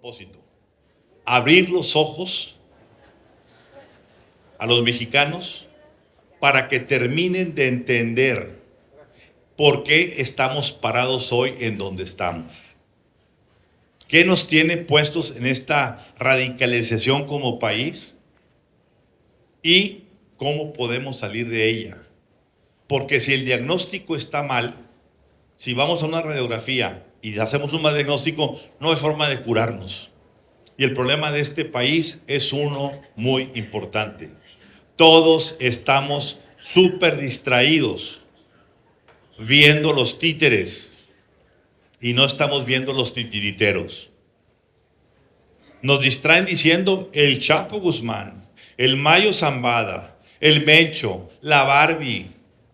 propósito: abrir los ojos a los mexicanos para que terminen de entender por qué estamos parados hoy en donde estamos. ¿Qué nos tiene puestos en esta radicalización como país? ¿Y cómo podemos salir de ella? Porque si el diagnóstico está mal, si vamos a una radiografía y hacemos un mal diagnóstico, no hay forma de curarnos. Y el problema de este país es uno muy importante. Todos estamos súper distraídos viendo los títeres y no estamos viendo los titiriteros. Nos distraen diciendo el Chapo Guzmán, el Mayo Zambada, el Mencho, la Barbie.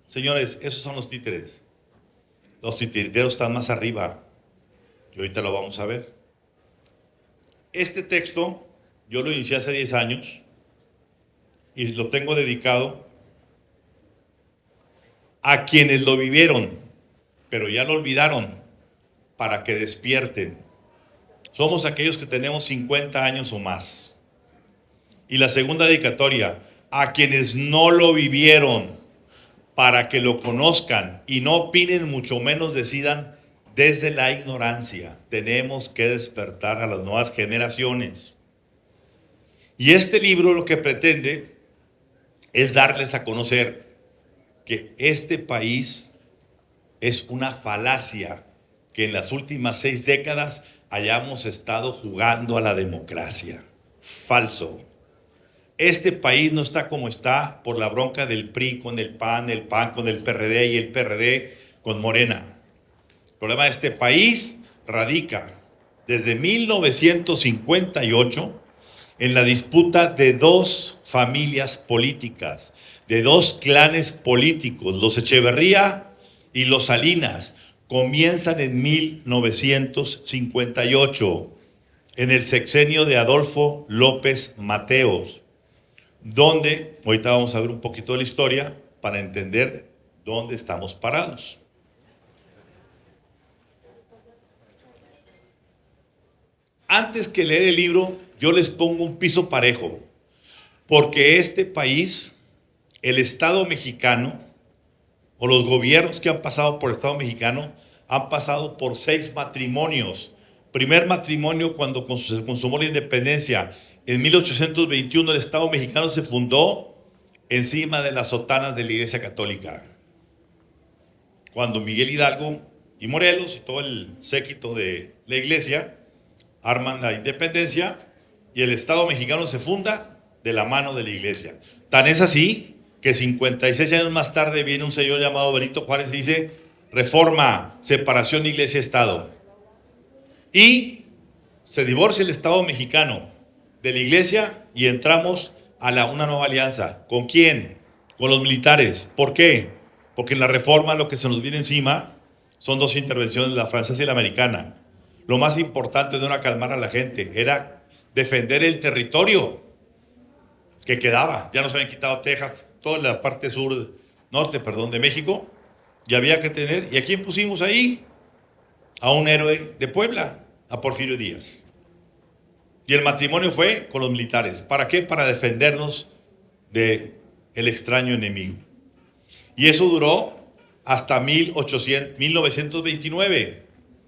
Señores, esos son los títeres. Los titiriteros están más arriba y ahorita lo vamos a ver. Este texto yo lo inicié hace 10 años y lo tengo dedicado a quienes lo vivieron, pero ya lo olvidaron, para que despierten. Somos aquellos que tenemos 50 años o más. Y la segunda dedicatoria, a quienes no lo vivieron, para que lo conozcan y no opinen, mucho menos decidan desde la ignorancia. Tenemos que despertar a las nuevas generaciones. Y este libro lo que pretende es darles a conocer que este país es una falacia, que en las últimas 6 décadas hayamos estado jugando a la democracia. Falso. Este país no está como está por la bronca del PRI con el PAN con el PRD y el PRD con Morena. El problema de este país radica desde 1958 en la disputa de 2 familias políticas, de 2 clanes políticos, los Echeverría y los Salinas. Comienzan en 1958, en el sexenio de Adolfo López Mateos, donde, ahorita vamos a ver un poquito de la historia para entender dónde estamos parados. Antes que leer el libro, yo les pongo un piso parejo, porque este país, el Estado mexicano, o los gobiernos que han pasado por el Estado mexicano, han pasado por 6 matrimonios. Primer matrimonio cuando se consumó la independencia. En 1821 el Estado mexicano se fundó encima de las sotanas de la Iglesia Católica. Cuando Miguel Hidalgo y Morelos y todo el séquito de la Iglesia arman la independencia y el Estado mexicano se funda de la mano de la Iglesia. Tan es así que 56 años más tarde viene un señor llamado Benito Juárez y dice: reforma, separación Iglesia-Estado. Y se divorcia el Estado mexicano de la Iglesia y entramos a una nueva alianza. ¿Con quién? Con los militares. ¿Por qué? Porque en la reforma lo que se nos viene encima son 2 intervenciones, la francesa y la americana. Lo más importante no era calmar a la gente, era defender el territorio que quedaba. Ya nos habían quitado Texas, toda la parte norte de México, y había que tener. ¿Y a quién pusimos ahí? A un héroe de Puebla, a Porfirio Díaz. Y el matrimonio fue con los militares. ¿Para qué? Para defendernos del extraño enemigo. Y eso duró hasta 1929.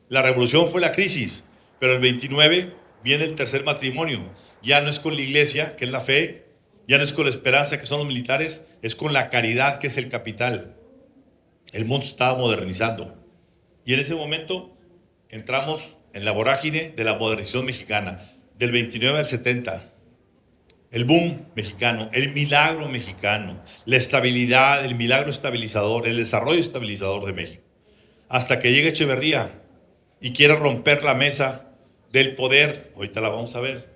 La revolución fue la crisis, pero el 29 viene el tercer matrimonio. Ya no es con la Iglesia, que es la fe, ya no es con la esperanza, que son los militares, es con la caridad, que es el capital. El mundo estaba modernizando. Y en ese momento entramos en la vorágine de la modernización mexicana, del 29 al 70. El boom mexicano, el milagro mexicano, la estabilidad, el milagro estabilizador, el desarrollo estabilizador de México. Hasta que llega Echeverría y quiere romper la mesa del poder, ahorita la vamos a ver.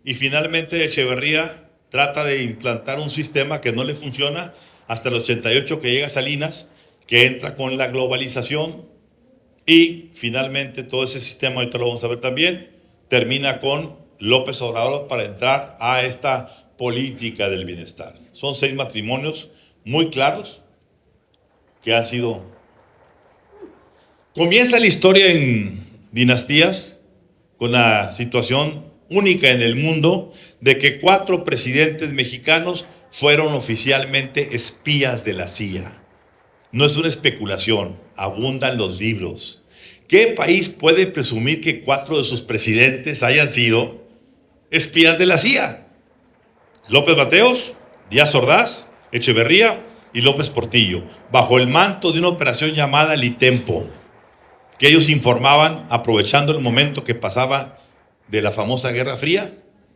Y finalmente Echeverría trata de implantar un sistema que no le funciona hasta el 88, que llega Salinas, que entra con la globalización, y finalmente todo ese sistema, ahorita lo vamos a ver también, termina con López Obrador para entrar a esta política del bienestar. Son 6 matrimonios muy claros que han sido. Comienza la historia en dinastías con la situación única en el mundo de que 4 presidentes mexicanos fueron oficialmente espías de la CIA. No es una especulación, abundan los libros. ¿Qué país puede presumir que 4 de sus presidentes hayan sido espías de la CIA? López Mateos, Díaz Ordaz, Echeverría y López Portillo, bajo el manto de una operación llamada Litempo, que ellos informaban aprovechando el momento que pasaba de la famosa Guerra Fría,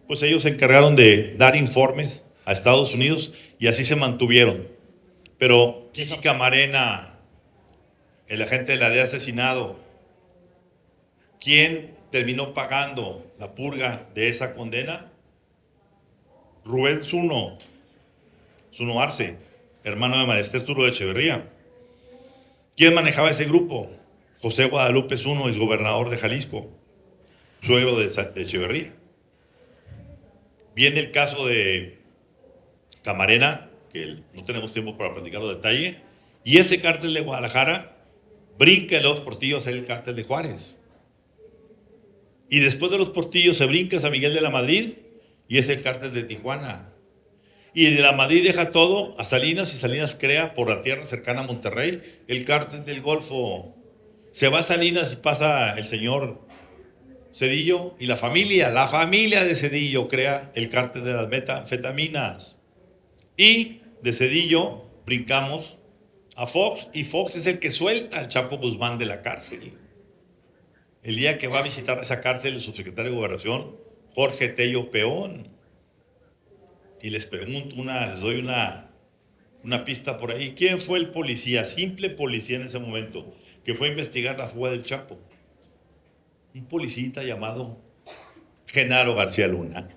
pues ellos se encargaron de dar informes a Estados Unidos y así se mantuvieron. Pero Kiki Camarena, el agente de la DEA asesinado, ¿quién terminó pagando la purga de esa condena? Rubén Zuno Arce, hermano de María Esther Zuno de Echeverría. ¿Quién manejaba ese grupo? José Guadalupe Zuno, el gobernador de Jalisco, suegro de Echeverría. Viene el caso de Camarena, que no tenemos tiempo para platicarlo en detalle, y ese cártel de Guadalajara brinca en los Portillos a ser el cártel de Juárez. Y después de los Portillos se brinca a San Miguel de la Madrid y es el cártel de Tijuana. Y de la Madrid deja todo a Salinas y Salinas crea por la tierra cercana a Monterrey el cártel del Golfo. Se va a Salinas y pasa el señor Cedillo y la familia de Cedillo crea el cártel de las metanfetaminas. Y de Cedillo brincamos a Fox y Fox es el que suelta al Chapo Guzmán de la cárcel. El día que va a visitar esa cárcel el subsecretario de Gobernación, Jorge Tello Peón. Y les pregunto, les doy una pista por ahí. ¿Quién fue el policía, simple policía en ese momento, que fue a investigar la fuga del Chapo? Un policita llamado Genaro García Luna.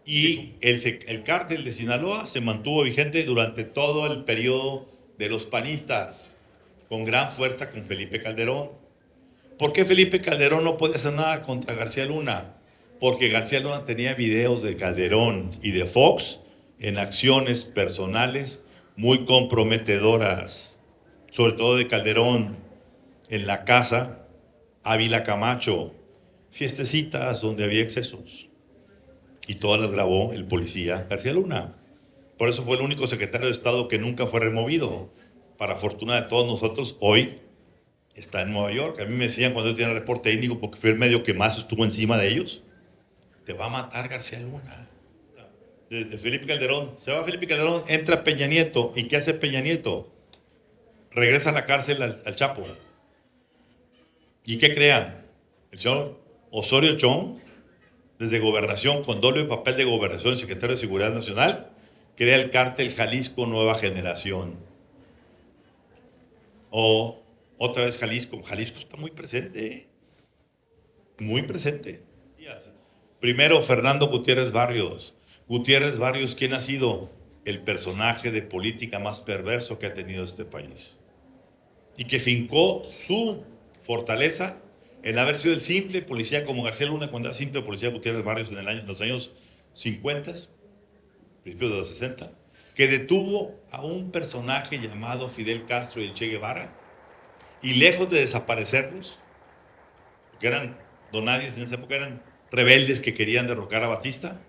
Y el cártel de Sinaloa se mantuvo vigente durante todo el periodo de los panistas, con gran fuerza con Felipe Calderón. ¿Por qué Felipe Calderón no puede hacer nada contra García Luna? Porque García Luna tenía videos de Calderón y de Fox en acciones personales muy comprometedoras, sobre todo de Calderón, en la casa Ávila Camacho, fiestecitas donde había excesos. Y todas las grabó el policía García Luna. Por eso fue el único secretario de Estado que nunca fue removido. Para fortuna de todos nosotros, hoy está en Nueva York. A mí me decían cuando yo tenía el reporte índigo, porque fue el medio que más estuvo encima de ellos, te va a matar García Luna. De Felipe Calderón. Se va Felipe Calderón, entra Peña Nieto. ¿Y qué hace Peña Nieto? Regresa a la cárcel al Chapo. ¿Y qué crean? El señor Osorio Chong, desde Gobernación, con doble papel de Gobernación y secretario de Seguridad Nacional, crea el cártel Jalisco Nueva Generación. O otra vez Jalisco. Jalisco está muy presente, ¿eh? Muy presente. Primero, Fernando Gutiérrez Barrios. Gutiérrez Barrios, ¿quién ha sido el personaje de política más perverso que ha tenido este país? Y que fincó su fortaleza en haber sido el simple policía, como García Luna, cuando era simple policía Gutiérrez Barrios en los años 50, principios de los 60, que detuvo a un personaje llamado Fidel Castro y el Che Guevara, y lejos de desaparecerlos, porque eran donadies en esa época, eran rebeldes que querían derrocar a Batista,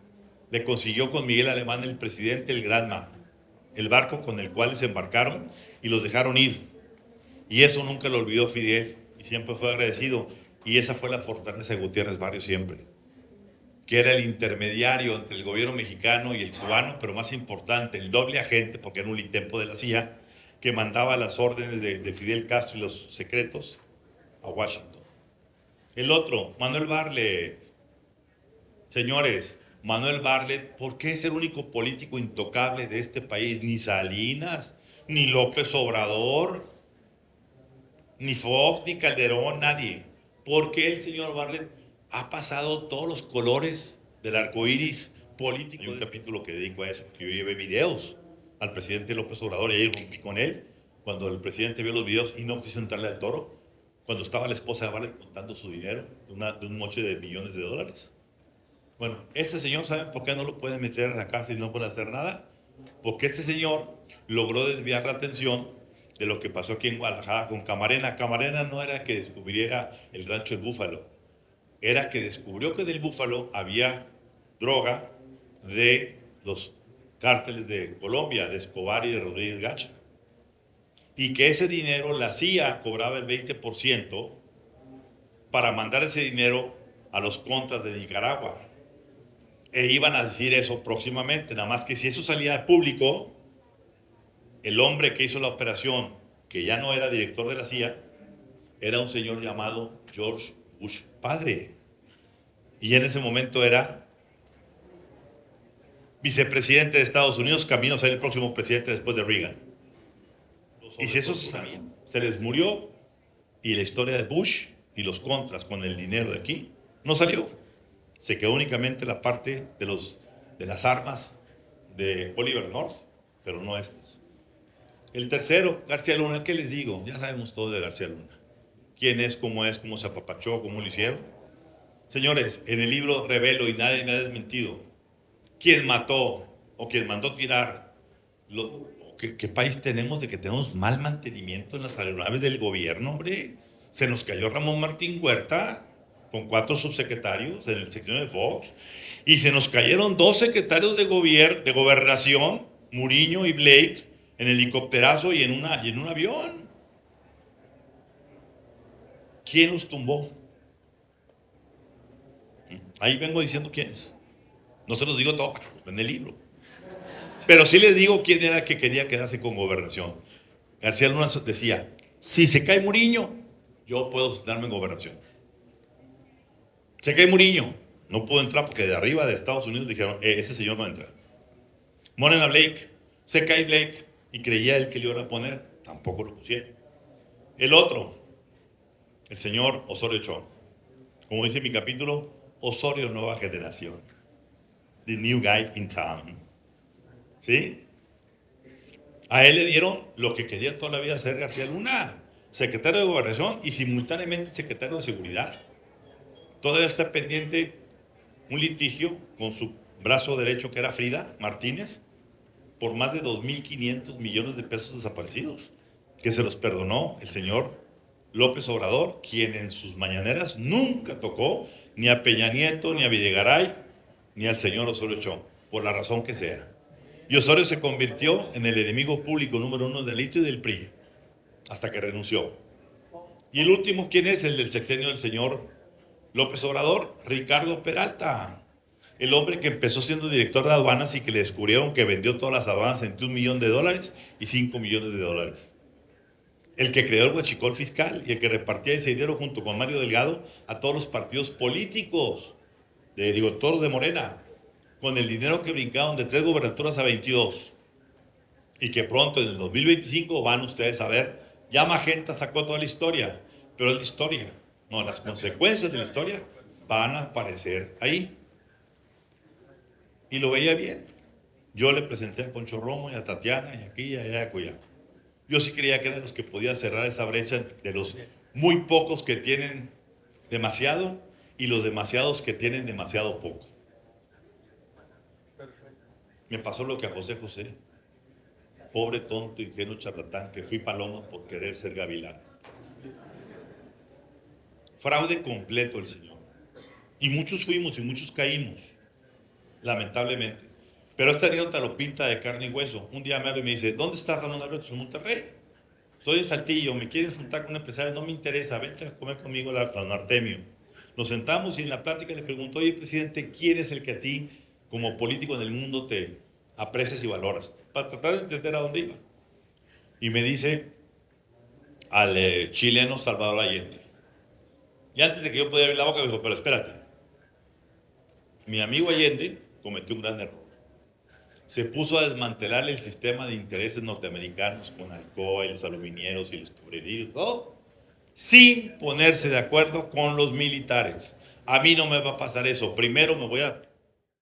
le consiguió con Miguel Alemán, el presidente, el Granma, el barco con el cual se embarcaron y los dejaron ir. Y eso nunca lo olvidó Fidel y siempre fue agradecido. Y esa fue la fortaleza de Gutiérrez Barrios siempre, que era el intermediario entre el gobierno mexicano y el cubano, pero más importante, el doble agente, porque era un litempo de la CIA, que mandaba las órdenes de Fidel Castro y los secretos a Washington. El otro, Manuel Bartlett. Señores, Manuel Bartlett, ¿por qué es el único político intocable de este país? Ni Salinas, ni López Obrador, ni Fox, ni Calderón, nadie. Porque el señor Bartlett ha pasado todos los colores del arco iris político. Hay un capítulo que dedico a eso, que yo llevé videos al presidente López Obrador y ahí rompí con él cuando el presidente vio los videos y no quiso entrarle al toro, cuando estaba la esposa de Bartlett contando su dinero de un moche de millones de dólares. Bueno, este señor, ¿saben por qué no lo pueden meter a la cárcel y no puede hacer nada? Porque este señor logró desviar la atención de lo que pasó aquí en Guadalajara con Camarena. Camarena no era que descubriera el rancho del Búfalo. era que descubrió que en el Búfalo había droga de los cárteles de Colombia, de Escobar y de Rodríguez Gacha. Y que ese dinero la CIA cobraba el 20% para mandar ese dinero a los contras de Nicaragua. E iban a decir eso próximamente, nada más que si eso salía al público, el hombre que hizo la operación, que ya no era director de la CIA, era un señor llamado George Bush padre. Y en ese momento era vicepresidente de Estados Unidos, camino a ser el próximo presidente después de Reagan. Y si eso se sabía, se les murió, y la historia de Bush y los contras con el dinero de aquí no salió. Se quedó únicamente la parte de las armas de Oliver North, pero no estas. El tercero, García Luna, ¿qué les digo? Ya sabemos todo de García Luna. ¿Quién es, cómo se apapachó, cómo lo hicieron? Señores, en el libro revelo, y nadie me ha desmentido, quien mató o quien mandó tirar, ¿qué país tenemos de que tenemos mal mantenimiento en las aeronaves del gobierno, hombre? Se nos cayó Ramón Martín Huerta con 4 subsecretarios en el sección de Fox, y se nos cayeron 2 secretarios de gobernación, Muriño y Blake, en helicópterazo y en un avión. ¿Quién los tumbó? Ahí vengo diciendo quiénes. No se los digo todo en el libro. Pero sí les digo quién era que quería quedarse con gobernación. García Luna decía, si se cae Muriño, yo puedo sentarme en gobernación. Se cae Muriño, no puedo entrar porque de arriba de Estados Unidos dijeron, ese señor no entra. Ponen a Blake, se cae Blake, y creía él que le iban a poner, tampoco lo pusieron. El otro, el señor Osorio Chong, como dice mi capítulo, Osorio Nueva Generación, the new guy in town. ¿Sí? A él le dieron lo que quería toda la vida hacer García Luna, secretario de Gobernación y simultáneamente secretario de Seguridad. Todavía está pendiente un litigio con su brazo derecho, que era Frida Martínez, por más de 2.500 millones de pesos desaparecidos, que se los perdonó el señor López Obrador, quien en sus mañaneras nunca tocó ni a Peña Nieto, ni a Videgaray, ni al señor Osorio Chong, por la razón que sea. Y Osorio se convirtió en el enemigo público número 1 del ITO y del PRI, hasta que renunció. Y el último, ¿quién es? El del sexenio del señor López Obrador, Ricardo Peralta, el hombre que empezó siendo director de aduanas y que le descubrieron que vendió todas las aduanas entre $1 millón y $5 millones. El que creó el huachicol fiscal y el que repartía ese dinero junto con Mario Delgado a todos los partidos políticos, todos de Morena, con el dinero que brincaron de 3 gubernaturas a 22. Y que pronto, en el 2025, van ustedes a ver, ya Magenta sacó toda la historia, pero es la historia. No, las consecuencias de la historia van a aparecer ahí. Y lo veía bien. Yo le presenté a Poncho Romo y a Tatiana y aquí y allá y acullá. Yo sí creía que eran los que podían cerrar esa brecha de los muy pocos que tienen demasiado y los demasiados que tienen demasiado poco. Me pasó lo que a José José, pobre tonto, ingenuo, charlatán, que fui paloma por querer ser gavilán. Fraude completo el señor. Y muchos fuimos y muchos caímos, lamentablemente. Pero esta anécdota lo pinta de carne y hueso. Un día me habla y me dice, ¿dónde está Ramón Alberto? En Monterrey. Estoy en Saltillo, me quieres juntar con un empresario, no me interesa, vente a comer conmigo al Artemio. Nos sentamos y en la plática le pregunto, oye, presidente, ¿quién es el que a ti, como político en el mundo, te aprecias y valoras? Para tratar de entender a dónde iba. Y me dice al chileno Salvador Allende. Y antes de que yo pudiera abrir la boca, me dijo, pero espérate. Mi amigo Allende cometió un gran error. Se puso a desmantelar el sistema de intereses norteamericanos con Alcoa y los aluminieros y los cobreríos, todo, sin ponerse de acuerdo con los militares. A mí no me va a pasar eso. Primero me voy a